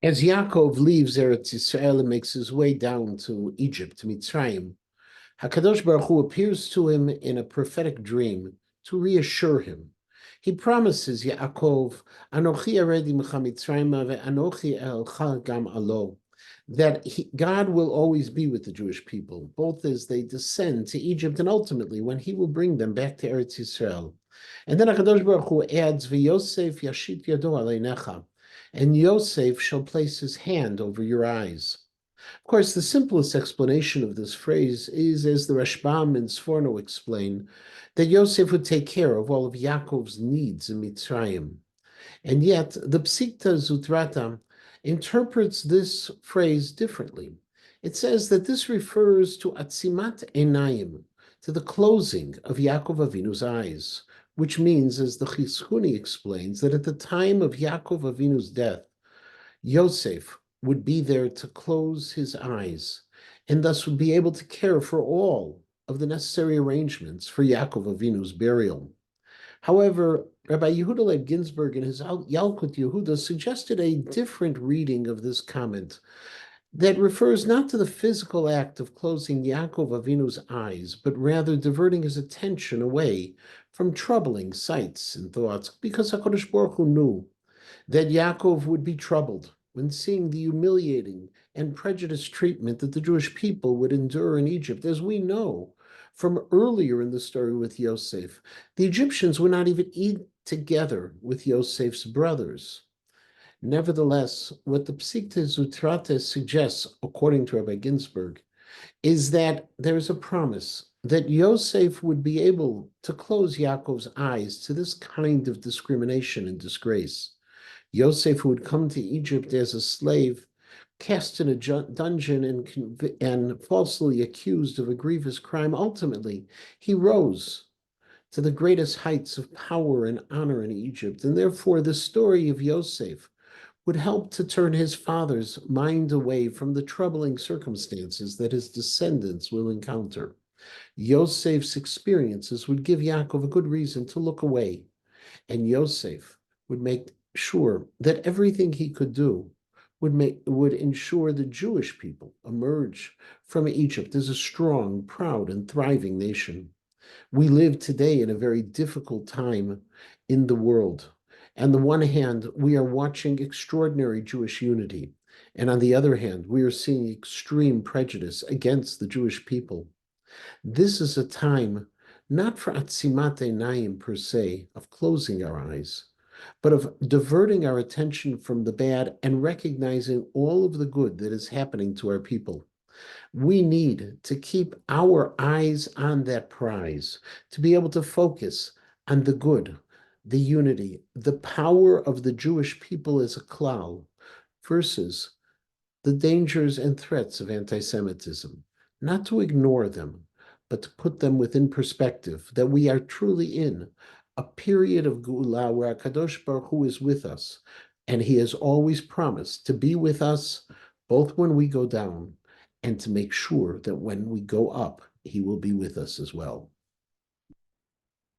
As Yaakov leaves Eretz Yisrael and makes his way down to Egypt, to Mitzrayim, HaKadosh Baruch Hu appears to him in a prophetic dream to reassure him. He promises Yaakov, Anochi aredi mecha Mitzrayima ve'anochi elcha gam alo, that God will always be with the Jewish people, both as they descend to Egypt and ultimately when he will bring them back to Eretz Yisrael. And then HaKadosh Baruch Hu adds, V'Yosef yashit yado aleinecha, and Yosef shall place his hand over your eyes. Of course, the simplest explanation of this phrase is, as the Rashbam and Sforno explain, that Yosef would take care of all of Yaakov's needs in Mitzrayim. And yet, the Psikta Zutrata interprets this phrase differently. It says that this refers to Atzimat Einayim, to the closing of Yaakov Avinu's eyes, which means, as the Chizkuni explains, that at the time of Yaakov Avinu's death, Yosef would be there to close his eyes, and thus would be able to care for all of the necessary arrangements for Yaakov Avinu's burial. However, Rabbi Yehuda Leib Ginsburg in his Yalkut Yehuda suggested a different reading of this comment that refers not to the physical act of closing Yaakov Avinu's eyes, but rather diverting his attention away from troubling sights and thoughts, because HaKadosh Baruch Hu knew that Yaakov would be troubled when seeing the humiliating and prejudiced treatment that the Jewish people would endure in Egypt. As we know from earlier in the story with Yosef, the Egyptians would not even eat together with Yosef's brothers. Nevertheless, what the Psikta Zutrata suggests, according to Rabbi Ginsburg, is that there is a promise that Yosef would be able to close Yaakov's eyes to this kind of discrimination and disgrace. Yosef, who would come to Egypt as a slave, cast in a dungeon and falsely accused of a grievous crime, ultimately he rose to the greatest heights of power and honor in Egypt. And therefore, the story of Yosef would help to turn his father's mind away from the troubling circumstances that his descendants will encounter. Yosef's experiences would give Yaakov a good reason to look away, and Yosef would make sure that everything he could do would ensure the Jewish people emerge from Egypt as a strong, proud, and thriving nation. We live today in a very difficult time in the world. On the one hand, we are watching extraordinary Jewish unity, and on the other hand, we are seeing extreme prejudice against the Jewish people. This is a time not for atzimat einayim per se, of closing our eyes, but of diverting our attention from the bad and recognizing all of the good that is happening to our people. We need to keep our eyes on that prize, to be able to focus on the good, the unity, the power of the Jewish people as a klal, versus the dangers and threats of anti-Semitism. Not to ignore them, but to put them within perspective, that we are truly in a period of Geula where HaKadosh Baruch Hu is with us, and he has always promised to be with us both when we go down and to make sure that when we go up, he will be with us as well.